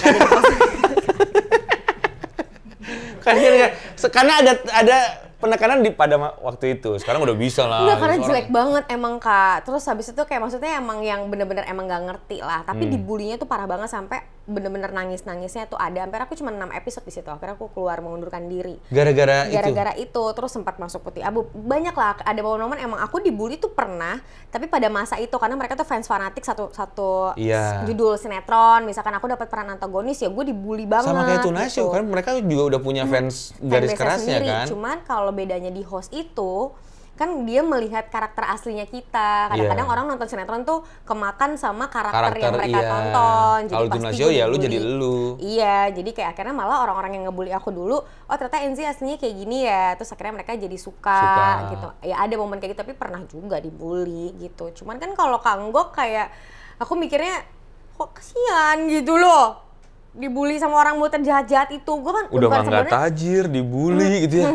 Makanya Karena ada penekanan pada waktu itu. Sekarang udah bisa lah. enggak, karena Seorang- jelek banget emang Kak. Terus habis itu kayak maksudnya emang yang bener-bener emang nggak ngerti lah. Tapi dibulinya tuh parah banget sampai bener-bener nangis-nangisnya tuh ada. Hampir aku cuma 6 episode di situ. Akhirnya aku keluar mengundurkan diri. Gara-gara itu terus sempat masuk Putih Abu. Banyak lah, ada momen-momen emang aku dibully tuh pernah, tapi pada masa itu karena mereka tuh fans fanatik satu Iya. judul sinetron, misalkan aku dapat peran antagonis ya gue dibully banget. Sama kayak Tonight Show gitu. kan mereka juga udah punya fans garis Fanbase-nya kerasnya sendiri. kan. Cuman kalau bedanya di host itu kan dia melihat karakter aslinya kita. Kadang-kadang Iya. orang nonton sinetron tuh kemakan sama karakter yang mereka iya. tonton. Jadi Kalau pasti Tonight Show gue ya lu dibully. jadi lu. Iya, jadi kayak akhirnya malah orang-orang yang ngebully aku dulu, oh ternyata Enzi aslinya kayak gini ya. Terus akhirnya mereka jadi suka gitu. Ya ada momen kayak gitu, tapi pernah juga dibully gitu. Cuman kan kalau Kanggok kayak aku mikirnya kok kasihan gitu loh. Dibully sama orang muter jahat-jahat itu. Gue kan Udah bukan mangga sebenarnya- tajir, dibully gitu ya.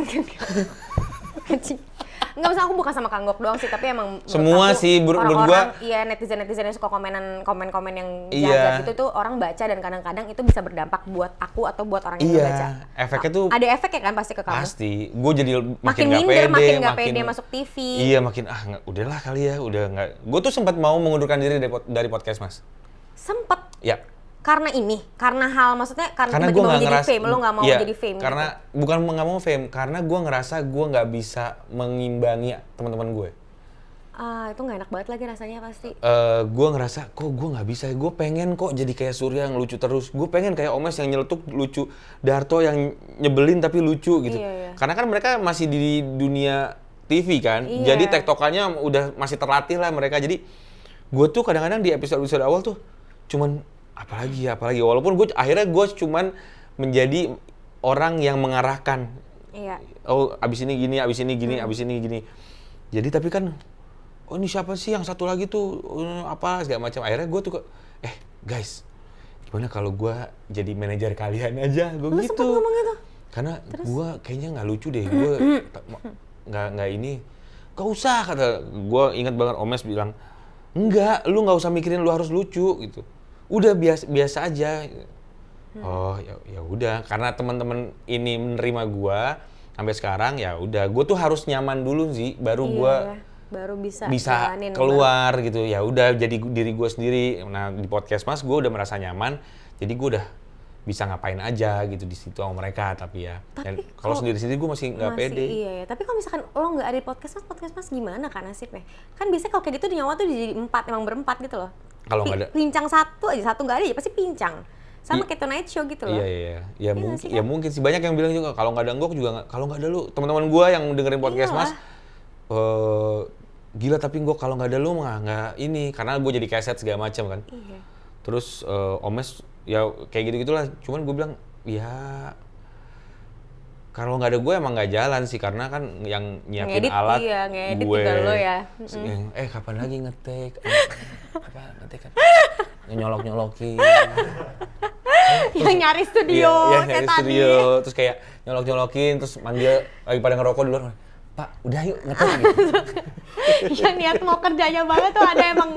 Enggak, misalnya aku bukan sama Kanggok doang sih, tapi emang menurut Semua aku sih, menurut orang-orang, gua- iya netizen-netizen yang suka komen-komen yang Iya. jahat gitu tuh orang baca dan kadang-kadang itu bisa berdampak buat aku atau buat orang yang baca. Iya, efeknya tuh Ada efek ya kan pasti ke kamu? pasti. Gue jadi Makin makin nggak minder, pede, makin nggak pede masuk TV. Iya, makin udahlah kali ya, udah nggak. Gue tuh sempat mau mengundurkan diri dari podcast, Mas. Sempet. Ya. Karena hal maksudnya Karena gue tiba-tiba nggak mau jadi ngerasa, fame, lo nggak mau iya, jadi fame karena gitu. bukan nggak mau fame, karena gue ngerasa gue nggak bisa mengimbangi teman-teman gue. Itu nggak enak banget lagi rasanya pasti. Gue ngerasa kok gue nggak bisa, gue pengen kok jadi kayak Surya yang lucu terus, gue pengen kayak Omes yang nyeletuk lucu, Darto yang nyebelin tapi lucu gitu. Iya, iya. Karena kan mereka masih di dunia TV kan, Iya. jadi tektokannya udah masih terlatih lah mereka. Jadi gue tuh kadang-kadang di episode awal tuh cuman apalagi walaupun akhirnya gue cuman menjadi orang yang mengarahkan Iya. Oh, abis ini gini, abis ini gini, abis ini gini. Jadi tapi kan, oh ini siapa sih yang satu lagi tuh, apa segala macam. Akhirnya gue tuh, guys, gimana kalau gue jadi manajer kalian aja, gue Lu gitu. sempet ngomong gitu? Karena gue kayaknya nggak lucu deh, gue nggak ini. Gak usah, kata gue, ingat banget Omes bilang, enggak, lu nggak usah mikirin lu harus lucu gitu. Udah biasa aja. Oh ya udah, karena teman-teman ini menerima gua sampai sekarang, ya udah, gua tuh harus nyaman dulu sih, baru gua baru bisa jalanin, keluar gitu. Ya udah, jadi diri gua sendiri. Nah di podcast Mas gua udah merasa nyaman, jadi gua udah bisa ngapain aja gitu di situ sama mereka. Tapi kalau sendiri-sendiri gua masih nggak pede. Iya ya. Tapi kalau misalkan lo nggak ada di podcast Mas gimana kan nasibnya? Kan biasanya kalau kayak gitu di nyawa tuh jadi 4, emang berempat gitu loh. Kalau nggak ada, Pincang satu nggak ada ya pasti pincang. Sama kayak Tonight Show gitu loh. Iya. Ya mungkin sih, banyak yang bilang juga kalau nggak ada Enggok juga kalau nggak ada lu. Teman-teman gua yang dengerin podcast Mas, gila tapi Enggok kalau nggak ada lu mah nggak ini, karena gue jadi kaset segala macam kan. Iya. Terus Omes ya kayak gitu-gitulah. Cuman gue bilang ya kalau nggak ada gue emang nggak jalan sih, karena kan yang nyiapin ngedit, alat ngedit gue. juga lo ya. Kapan lagi ngetek? Apa ngetek kan? Nyolok-nyolokin. Yang nyari studio, Iya, kayak nyari tadi. studio, terus kayak nyolok-nyolokin, terus manggil lagi pada ngerokok di luar. Pak, udah yuk ngetek gitu. Yang niat mau kerjanya banget tuh ada emang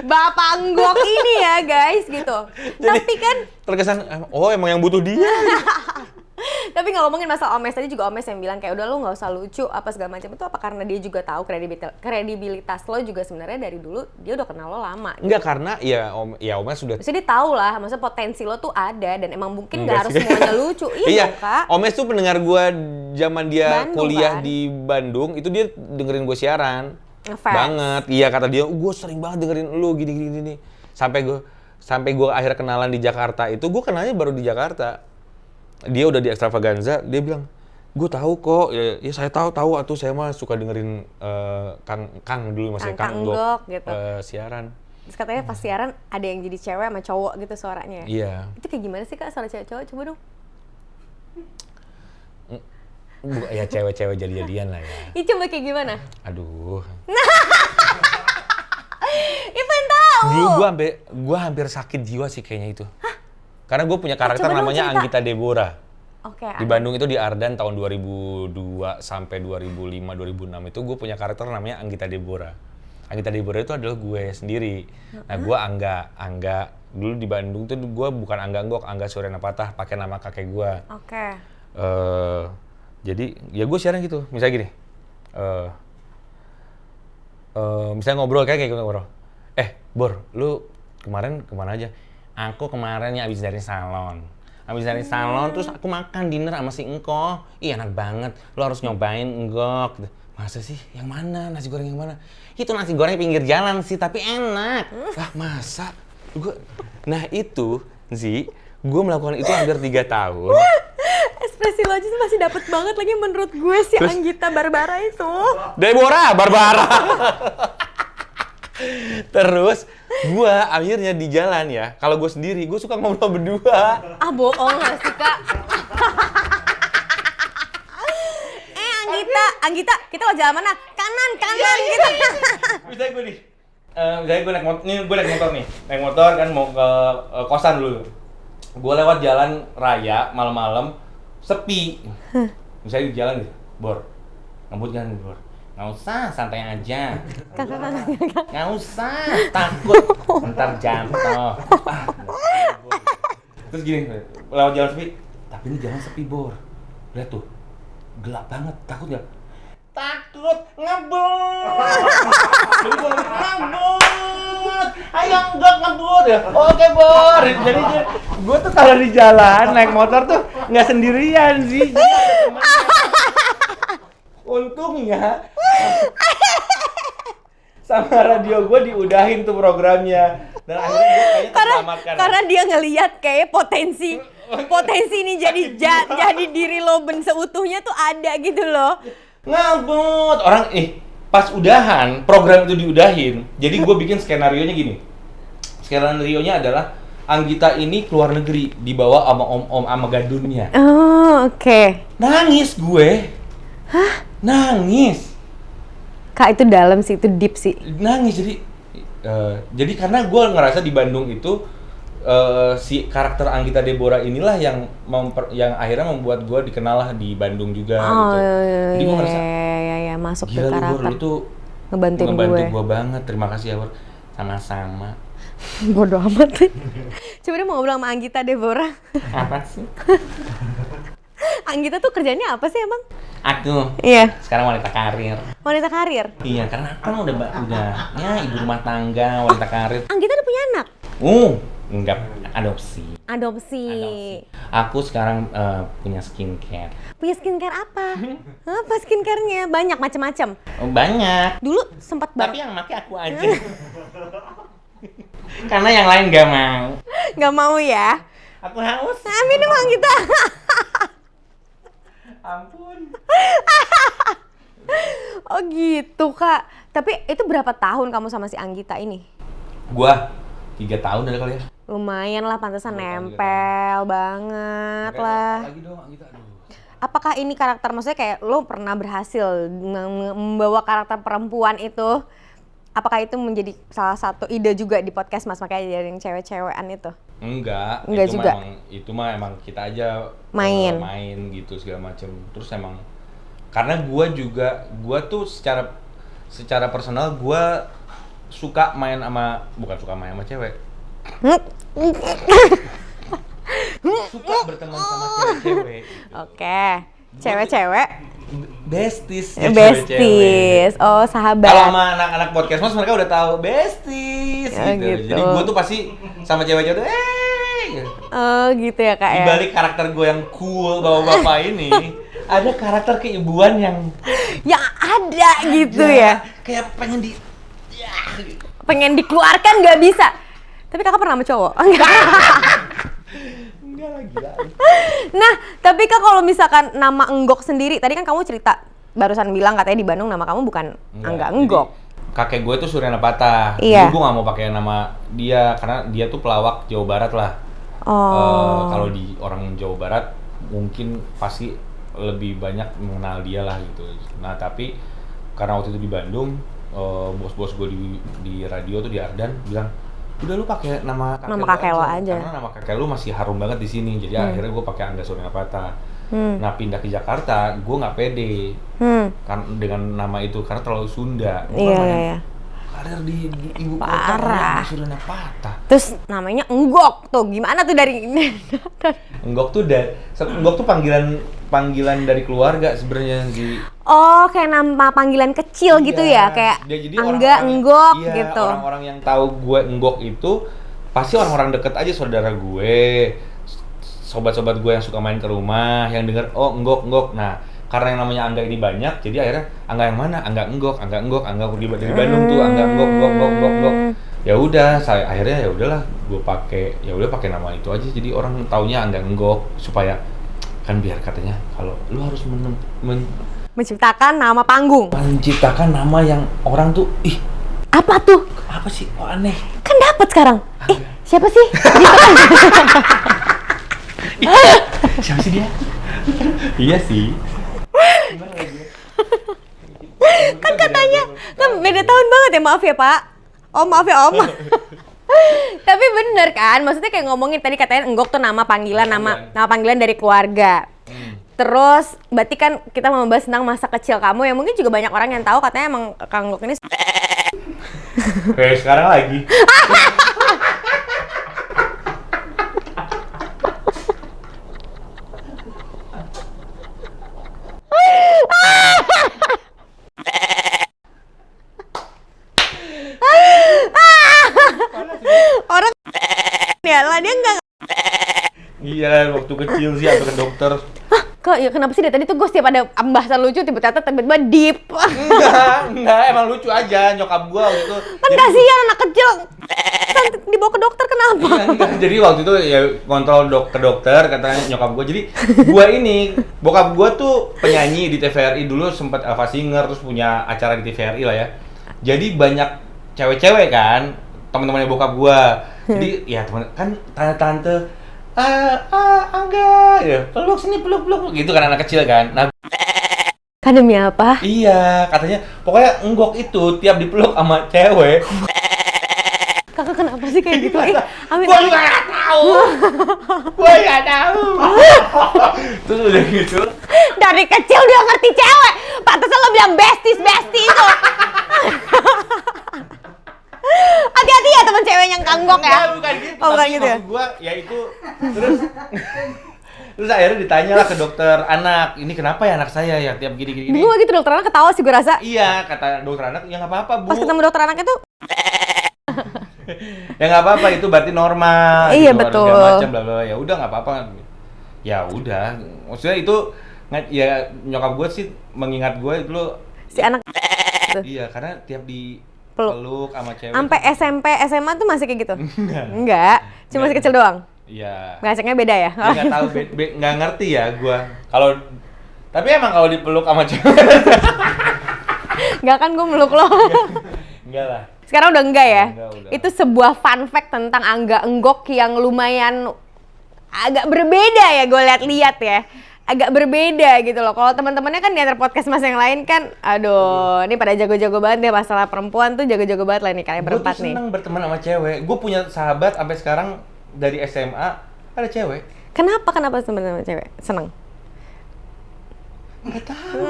Bapak Enggok ini ya guys gitu. Tapi kan Terkesan, oh emang yang butuh dia. tapi nggak ngomongin masalah Omes, tadi juga Omes yang bilang kayak udah lu nggak usah lucu apa segala macam, itu apa karena dia juga tahu kredibilitas lo juga sebenarnya dari dulu dia udah kenal lo lama. Enggak, karena ya Omes sudah. Maksudnya dia tahu lah, maksudnya potensi lo tuh ada dan emang mungkin nggak Enggak harus sih. semuanya lucu. Iya dong, Kak. Omes tuh pendengar gue zaman dia Bandung, kuliah kan? di Bandung, itu dia dengerin gue siaran. Ngefans. Banget. Iya, kata dia, gue sering banget dengerin lu gini. Sampai gue akhirnya kenalan di Jakarta itu, gue kenalnya baru di Jakarta. Dia udah di Extravaganza, dia bilang, gue tahu kok, ya saya tahu atuh, saya mah suka dengerin Kang dulu masih Kang Enggok gitu. siaran. Terus katanya pas siaran ada yang jadi cewek sama cowok gitu suaranya. Iya. Itu kayak gimana sih Kak suara cewek-cowok? Coba dong. Ya cewek-cewek jadi-jadian lah ya. Ih, coba kayak gimana? Aduh. Ih, pengen tahu. Dulu gue hampir sakit jiwa sih kayaknya itu. Karena gue punya karakter coba dong namanya cerita. Anggita Deborah. Oke. Di Bandung itu di Ardan tahun 2002 sampai 2005-2006 itu gue punya karakter namanya Anggita Deborah. Anggita Deborah itu adalah gue sendiri. Nah gue Angga. Dulu di Bandung tuh gue bukan Angga Enggok, Angga Suryana Patah, pakai nama kakek gue. Oke. Jadi ya gue siaran gitu, misalnya gini. Misalnya ngobrol kayak ngobrol. Bor, lu kemarin kemana aja? Aku kemarin ya abis dari salon. Terus aku makan dinner sama si Engko. Ih enak banget, lu harus nyobain Enggok. Masa sih? Yang mana? Nasi goreng yang mana? Itu nasi goreng pinggir jalan sih, tapi enak. Lah masa? Nah itu sih, gue melakukan itu hampir 3 tahun. Ekspresi lo aja tuh masih dapet banget lagi menurut gue si Anggita Barbara itu. Deborah, Barbara. Terus gue akhirnya di jalan ya, kalau gue sendiri, gue suka ngobrol berdua. Ah bohong gak sih Kak? Anggita, kita mau jalan mana? Kanan gitu. Misalnya gue naik motor kan mau ke kosan dulu. Gue lewat jalan raya malam-malam sepi. Misalnya di jalan gitu, Bor, ngebut kan Bor? Nggak usah, santai aja. Nggak usah, takut ntar jatuh. Terus gini, lewat jalan sepi, tapi ini jalan sepi Bor. Lihat tuh, gelap banget, takut nggak? Takut, ngebut. Jadi gue ngebut. Ayo ngebut ya. Oke Bor. Jadi gue tuh kalau di jalan naik motor tuh nggak sendirian sih. Untungnya sama radio gue diudahin tuh programnya. Dan akhirnya gue kayaknya terselamatkan. Karena dia ngelihat kayak potensi ini jadi diri lo seutuhnya tuh ada gitu loh. Ngabut orang pas udahan program itu diudahin, jadi gue bikin skenario nya gini. Skenario nya adalah Anggita ini keluar negeri dibawa sama om-om sama gadunnya. Oh, oke. Nangis gue. Hah? Nangis. Kak, itu dalam sih, itu deep sih. Nangis jadi karena gue ngerasa di Bandung itu si karakter Anggita Deborah inilah yang akhirnya membuat gue dikenal lah di Bandung juga gitu. Jadi gue ngerasa ya, masuk ke gila karakter. lu tuh Ngebantu gue banget. Terima kasih ya, Wur. Sama-sama. Bodoh amat. Coba deh mau ngobrol sama Anggita Deborah. Apa sih? Anggita tuh kerjanya apa sih emang? Aku Iya, sekarang wanita karir. wanita karir. Iya, karena aku kan udah ya ibu rumah tangga, wanita karir. Anggita udah punya anak? Enggak, adopsi. Adopsi. Aku sekarang punya skincare. Punya skincare apa? Apa skincare-nya? Banyak macam-macam. Oh, banyak. Dulu sempat Tapi yang pakai aku aja. Karena yang lain nggak mau. nggak mau ya? Aku haus. Nah, minum Anggita. Ampun. Oh gitu, Kak. Tapi itu berapa tahun kamu sama si Anggita ini? Gua 3 tahun ada kali ya. Lumayan lah, pantesan 2 tahun, 3 nempel banget lah. Lagi dong Anggita, aduh. Apakah ini karakter, maksudnya kayak lo pernah berhasil membawa karakter perempuan itu? Apakah itu menjadi salah satu ide juga di podcast Mas, makanya dari yang cewek-cewekan itu? Enggak Enggak juga. Itu mah emang kita aja Main. main gitu segala macem. Terus emang karena gua tuh secara personal gua suka main bukan suka main sama cewek. Suka berteman sama cewek-cewek. Oke, cewek-cewek. Besties. Besties, oh sahabat. Kalau sama anak-anak podcast mas mereka udah tahu besties Ya, gitu. gitu. Jadi gue tuh pasti sama cewek-cewek tuh gitu. Oh gitu ya Kak Di ya. balik karakter gue yang cool bapak-bapak ini ada karakter keibuan yang Yang ada gitu ya. Kayak pengen Pengen dikeluarkan nggak bisa. Tapi Kakak pernah sama cowok? enggak lah gila. Nah, tapi Kak kalau misalkan nama Enggok sendiri, tadi kan kamu cerita barusan bilang katanya di Bandung nama kamu bukan Angga Enggok. Jadi, kakek gue tuh Suryana Patah. Iya. Jadi gue gak mau pakai nama dia karena dia tuh pelawak Jawa Barat lah. Oh. Kalau di orang Jawa Barat mungkin pasti lebih banyak mengenal dia lah gitu. Nah tapi karena waktu itu di Bandung, bos-bos gue di radio tuh di Ardan bilang, udah lu pakai nama kakek lo aja. karena nama kakek lu masih harum banget di sini. Jadi akhirnya gue pakai Angga Suryana Patah. Nah pindah ke Jakarta, gue nggak pede kan dengan nama itu karena terlalu Sunda. Iya. Karir di ibu kota Parah. Suryana Patah. Terus namanya Enggok tuh, gimana tuh dari Enggok tuh panggilan dari keluarga sebenarnya di. Oh, kayak nama panggilan kecil gitu ya, kayak jadi Angga Enggok iya, gitu. Orang-orang yang tahu gue Enggok itu pasti orang-orang deket aja, saudara gue, sobat-sobat gue yang suka main ke rumah, yang denger oh Enggok. Nah, karena yang namanya Angga ini banyak, jadi akhirnya Angga yang mana? Angga Enggok dari Bandung tuh Angga Enggok. Ya udah, saya akhirnya ya udahlah, gue pakai nama itu aja, jadi orang taunya Angga Enggok supaya kan biar katanya kalau lu harus Menciptakan nama panggung. menciptakan nama yang orang tuh Apa tuh? apa sih kok aneh. Kan dapat sekarang. Siapa sih? Siapa sih dia? Iya sih. Kan katanya, kan beda tahun banget ya, maaf ya Pak. Oh maaf ya Om. Tapi bener kan, maksudnya kayak ngomongin tadi katanya Enggok tuh nama panggilan, nama panggilan dari keluarga. Terus berarti kan kita mau membahas tentang masa kecil kamu yang mungkin juga banyak orang yang tahu katanya emang Kang Enggok ini Kayak sekarang lagi. orang ya lah dia enggak. Iya, waktu kecil sih atau ke dokter. Kok ya kenapa sih dari tadi tuh gue setiap ada pembahasan lucu tiba-tiba deep. Enggak, emang lucu aja nyokap gua waktu itu. Kan kasihan anak kecil. Kan dibawa ke dokter kenapa? Enggak. Jadi waktu itu ya kontrol ke dokter katanya nyokap gua. Jadi gua ini bokap gua tuh penyanyi di TVRI dulu, sempat Alpha Singer, terus punya acara di TVRI lah ya. Jadi banyak cewek-cewek kan, teman-temannya bokap gua. Jadi ya teman kan tante Angga ya peluk sini peluk gitu kan anak kecil kan. Nah Kan demi apa? iya katanya pokoknya enggok itu tiap dipeluk sama cewek. Kakak kenapa sih kayak gitu? Amin. Gua juga nggak tahu. Gua nggak tahu. Terus udah gitu. Dari kecil dia ngerti cewek. Pantesan lo bilang bestie itu. Hati-hati ya teman cewek yang kanggok ya. Bukan gitu. Oh, bukan Tapi gitu ya? maksud gua ya itu terus akhirnya ditanya lah ke dokter anak, ini kenapa ya anak saya ya tiap gini. Bingung lagi tuh dokter anak ketawa sih gue rasa. Iya, kata dokter anak, ya nggak apa-apa bu. Pas ketemu dokter anak itu, Ya nggak apa-apa, itu berarti normal. Iya, gitu, betul. Segala macam, bla bla. Ya udah nggak apa-apa. Ya udah, maksudnya itu ya nyokap gue sih mengingat gue itu lo. si anak Iya, karena tiap Peluk. dipeluk sama cewek. sampai SMP, SMA tuh masih kayak gitu? Enggak. Enggak, cuma masih kecil doang? Iya. Ngacengnya beda ya? Dia nggak tahu, nggak ngerti ya gue. Kalau tapi emang kalau dipeluk sama cewek. Enggak kan gue meluk lo? Enggak lah. Sekarang udah enggak ya? Enggak, udah. Itu sebuah fun fact tentang Angga Enggok yang lumayan agak berbeda ya gue lihat-lihat ya. Agak berbeda gitu loh. Kalau teman-temannya kan di antar podcast mas yang lain kan, aduh, ini pada jago-jago banget deh masalah perempuan tuh jago-jago banget lah nih kalian berempat Gue tuh nih. seneng berteman sama cewek. Gue punya sahabat sampai sekarang dari SMA ada cewek. Kenapa teman-teman cewek seneng? Nggak tahu.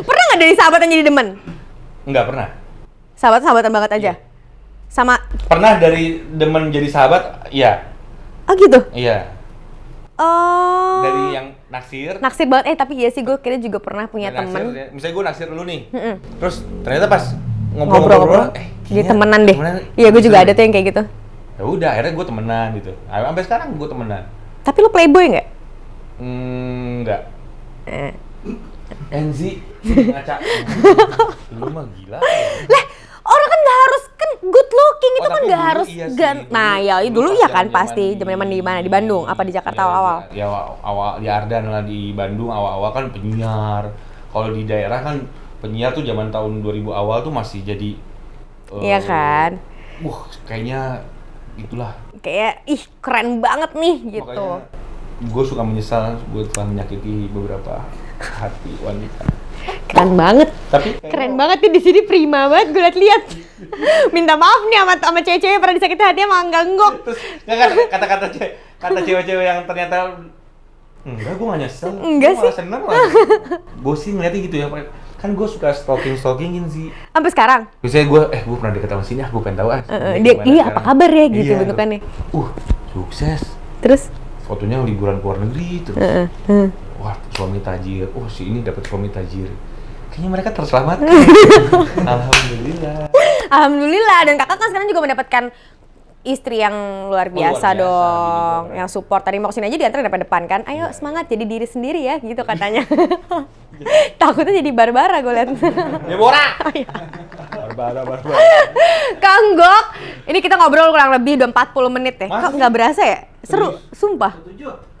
Pernah nggak dari sahabat yang jadi demen? Nggak pernah. Sahabatan banget aja? Sama, Pernah dari demen jadi sahabat? Iya. oh gitu? Iya. Oh. Dari yang naksir. Naksir banget, tapi iya sih gue kira juga pernah punya dari naksir, temen. ya. Misalnya gue naksir lu nih. Mm-mm. Terus ternyata pas Ngobrol-ngobrol, jadi temenan deh. Iya gue juga ada tuh yang kayak gitu. Ya udah, akhirnya gue temenan gitu. Sampai sekarang gue temenan. Tapi lu playboy nggak? Enggak. Eh. Enzi ngaca. Lu mah gila. Lah, orang kan nggak harus kan good looking itu Oh, kan tapi nggak dulu harus iya sih, nah ya dulu pas ya kan zaman-zaman pasti zaman di mana, di Bandung apa di Jakarta ya, awal. Ya awal di Ardan lah, di Bandung awal-awal kan penyiar. Kalau di daerah kan penyiar tuh zaman tahun 2000 awal tuh masih jadi Iya kan? kayaknya itulah. Kayak ih keren banget nih gitu. Gue suka menyesal gue telah menyakiti beberapa hati wanita. Keren banget. Tapi Keren banget nih di sini prima banget gue liat. Minta maaf nih sama cewek-cewek pernah disakiti hati sama Angga Enggok. Terus nggak kan kata cewek-cewek yang ternyata enggak, gue gak nyesel. Enggak Gua malah sih. seneng lah. Gue sih ngeliatnya gitu ya. Kan gue suka stalkingin sih. Sampai sekarang. Biasanya gue pernah deket sama sini, gue pengen tahu Dia iya apa kabar ya gitu Iya. bentukannya. Sukses. Terus Fotonya liburan ke luar negeri terus. Wah, suami tajir. Oh, si ini dapat suami tajir. Kayaknya mereka terselamatkan. Alhamdulillah. Alhamdulillah, dan kakak kan sekarang juga mendapatkan istri yang luar biasa biasa, dong, gitu, yang support. Tadi mau kesini aja diantar depan kan, ayo semangat jadi diri sendiri ya, gitu katanya. Takutnya jadi Barbara gue liat. Deborah. Barbara. Kang Gok, ini kita ngobrol kurang lebih udah 40 menit ya. Masa Kok nggak berasa ya? Seru, sumpah.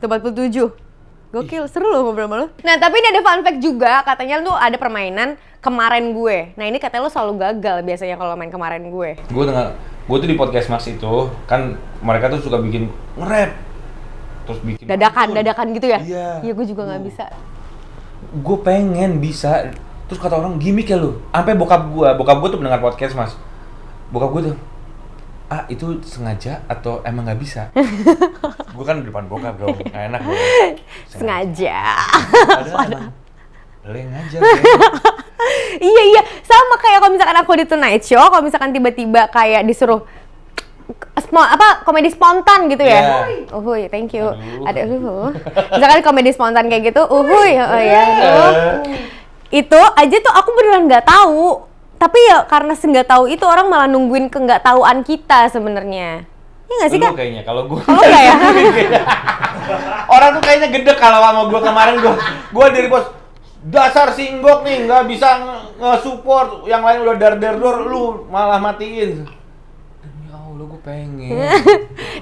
47. 47. Gokil, seru loh ngobrol sama lo. Nah, tapi ini ada fun fact juga, katanya tuh ada permainan kemarin gue. Nah, ini katanya lo selalu gagal biasanya kalau main kemarin gue. Gue tuh di podcast Mas itu kan mereka tuh suka bikin nge-rap. Terus bikin Dadakan gitu ya? Iya. Iya, gue juga nggak bisa. Gue pengen bisa. Terus kata orang gimmick ya lu. Sampai bokap gue tuh mendengar podcast Mas. Bokap gue tuh, itu sengaja atau emang nggak bisa? Gue kan di depan bokap dong, nggak enak dong. Sengaja. Padahal emang leng aja. Iya, sama kayak kalau misalkan aku di Tonight Show, kalau misalkan tiba-tiba kayak disuruh komedi spontan gitu ya. Yeah. Uhuy, thank you. Aduh. Ada misalkan komedi spontan kayak gitu, uhuy, oh ya. Itu aja tuh aku beneran nggak tahu. Tapi ya karena nggak tahu itu orang malah nungguin nggak tahuan kita sebenarnya. Iya nggak sih Lu Kak? kayaknya kalau gue. Kalau nggak ya? Orang tuh kayaknya gede kalau sama gue kemarin gue dari bos. Dasar si Enggok nih, nggak bisa nge-support, yang lain udah dar-dar-dor, lu malah matiin. Demi Allah, gue pengen.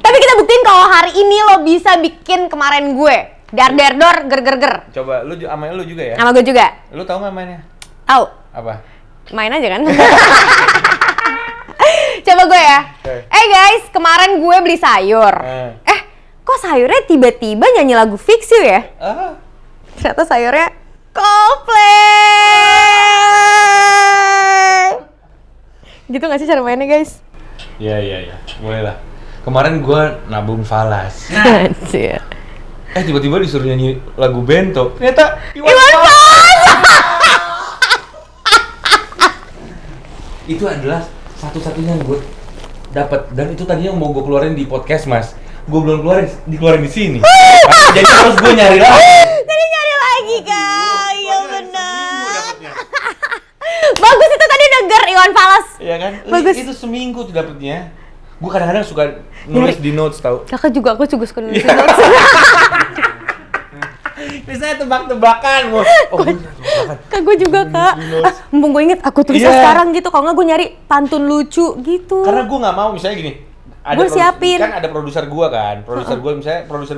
Tapi kita buktiin kalau hari ini lo bisa bikin kemarin gue. Dar-dar-dor, ger-ger-ger. Coba, lu sama lu juga ya? Sama gue juga. Lu tahu nggak mainnya? Tahu? Apa? Main aja kan? Coba gue ya. Guys, kemarin gue beli sayur. Kok sayurnya tiba-tiba nyanyi lagu Fix You ya? Ternyata sayurnya Coldplay. Gitu gak sih cara mainnya, guys? Iya. Boleh lah. Kemarin gue nabung falas. Anjir. Tiba-tiba disuruh nyanyi lagu Bento. Ternyata Iwan Fals. Itu adalah satu-satunya yang gue dapat, dan itu tadinya mau gue keluarin di podcast, Mas. Gue belum dikeluarin di sini. Jadi harus gue nyari lagi. Kak. Iya benar. Bagus itu tadi denger Iwan Fals. Iya kan? Bagus. Itu seminggu tuh dapetnya. Gue kadang-kadang suka nulis di notes tau. Aku juga suka nulis Iya. notes. Misalnya tebak-tebakan. Tebakan. Kak gue juga Kak. Mumpung gue inget aku tulis sekarang gitu. Kalau nggak gue nyari pantun lucu gitu. Karena gue nggak mau misalnya gini. Gue siapin. Kan ada produser gue kan. Produser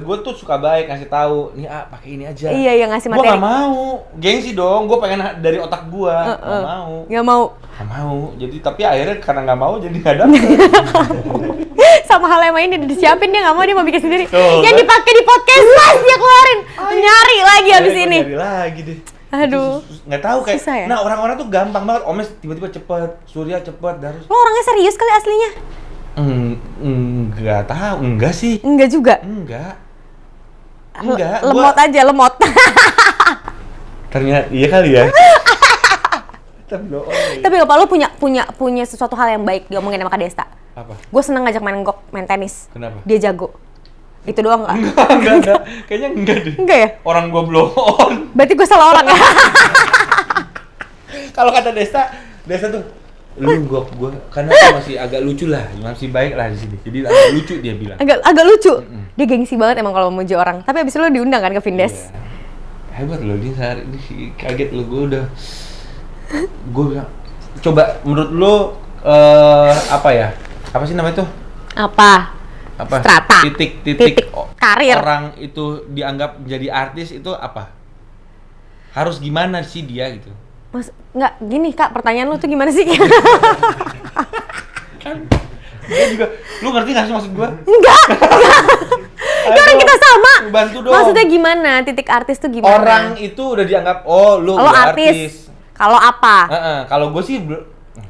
gue tuh suka baik ngasih tahu. Nih pakai ini aja. Iya ngasih materi. Gue nggak mau. Gengsi dong. Gue pengen dari otak gue. Nggak mau. Nggak mau. Jadi tapi akhirnya karena nggak mau jadi nggak dapet. Sama hal yang lain dia disiapin, dia nggak mau, dia mau bikin sendiri. Tuh, yang dipakai di podcast Mas dia keluarin. Nyari lagi abis ini. Nyari lagi deh. Aduh. Nggak tahu kayak. Susah ya? Nah orang-orang tuh gampang banget. Omes tiba-tiba cepet, Surya cepet, Darus. Lo orangnya serius kali aslinya? Enggak tahu, enggak sih. Enggak juga. Enggak. Lemot aja, lemot. Ternyata iya kali ya. Tapi apa lo punya sesuatu hal yang baik diomongin sama Kak Desta? Apa? Gue seneng ngajak main tenis. Kenapa? Dia jago. Itu doang nggak? Enggak. Kayaknya enggak deh. Enggak ya? Orang gua blow on. Berarti gue salah orang ya? Kalau kata Desta tuh gua karena dia masih agak lucu lah, masih baik lah di sini. Jadi agak lucu dia bilang. Agak lucu. Dia gengsi banget emang kalau memuji orang. Tapi abis itu lo diundang kan ke Vindes? Iya. Hebat loh dia sehari ini, kaget lo. Gue bilang coba menurut lo apa ya? Apa sih namanya tuh? Apa? Strata. Titik karir. Orang itu dianggap menjadi artis itu apa? Harus gimana sih dia gitu? Mas, nggak gini Kak, pertanyaan lu tuh gimana sih? Dia juga, lu ngerti nggak sih maksud gua? Enggak. Kan kita sama. Bantu dong. Maksudnya gimana? Titik artis tuh gimana? Orang itu udah dianggap, lu lo udah artis. Kalau apa? Kalau gue sih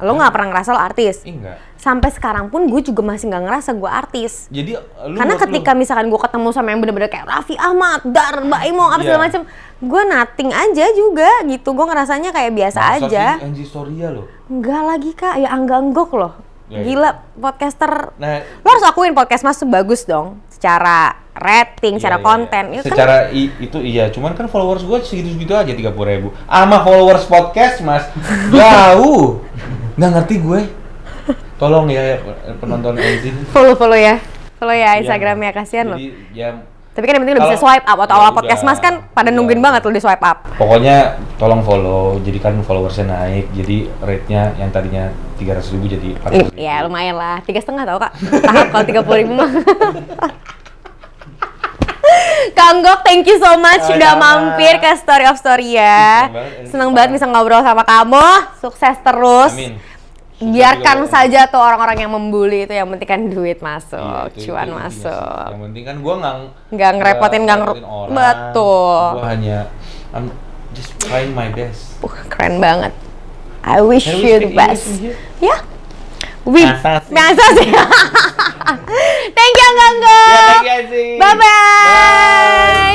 Lo nggak pernah ngerasa lo artis? Enggak. Sampai sekarang pun gue juga masih nggak ngerasa gue artis. Jadi karena ketika misalkan gue ketemu sama yang bener-bener kayak Raffi Ahmad, Dar, Baimo, apa segala macam, gue nothing aja juga gitu. Gue ngerasanya kayak biasa aja. Anji Storia loh. Enggak lagi Kak, ya Angga Anggok loh. Ya, gila, podcaster. Nah, lo harus akuin podcast Mas tuh bagus dong. Secara rating, secara konten. Ya, secara kan? Itu iya, cuman kan followers gue segitu-segitu aja 30.000. Ama followers podcast Mas, jauh. Nggak ngerti gue. Tolong ya penonton Enzi. Follow ya Instagramnya, kasihan loh. Ya, tapi kan yang penting udah bisa swipe up. Atau awal podcast Mas kan pada nungguin banget lo di swipe up. Pokoknya tolong follow, jadi kan followersnya naik, jadi rate-nya yang tadinya 300.000 jadi 400.000. Ya lumayan lah, 3,5 tau Kak. Tahap kalau 30.000 mah. Kang Gok, thank you so much udah mampir ke Story of Story ya. Seneng banget bisa ngobrol sama kamu. Sukses terus. Amin. Biarkan saja tuh orang-orang yang membuli itu, yang penting kan duit masuk, cuan masuk. Yang penting kan gua nggak ngerepotin orang. Betul. Gua hanya just trying my best. Keren banget. I wish you the best. Ya. Masa sih. Thank you Kang Gok. Ya, thank you, Aziz. Bye bye.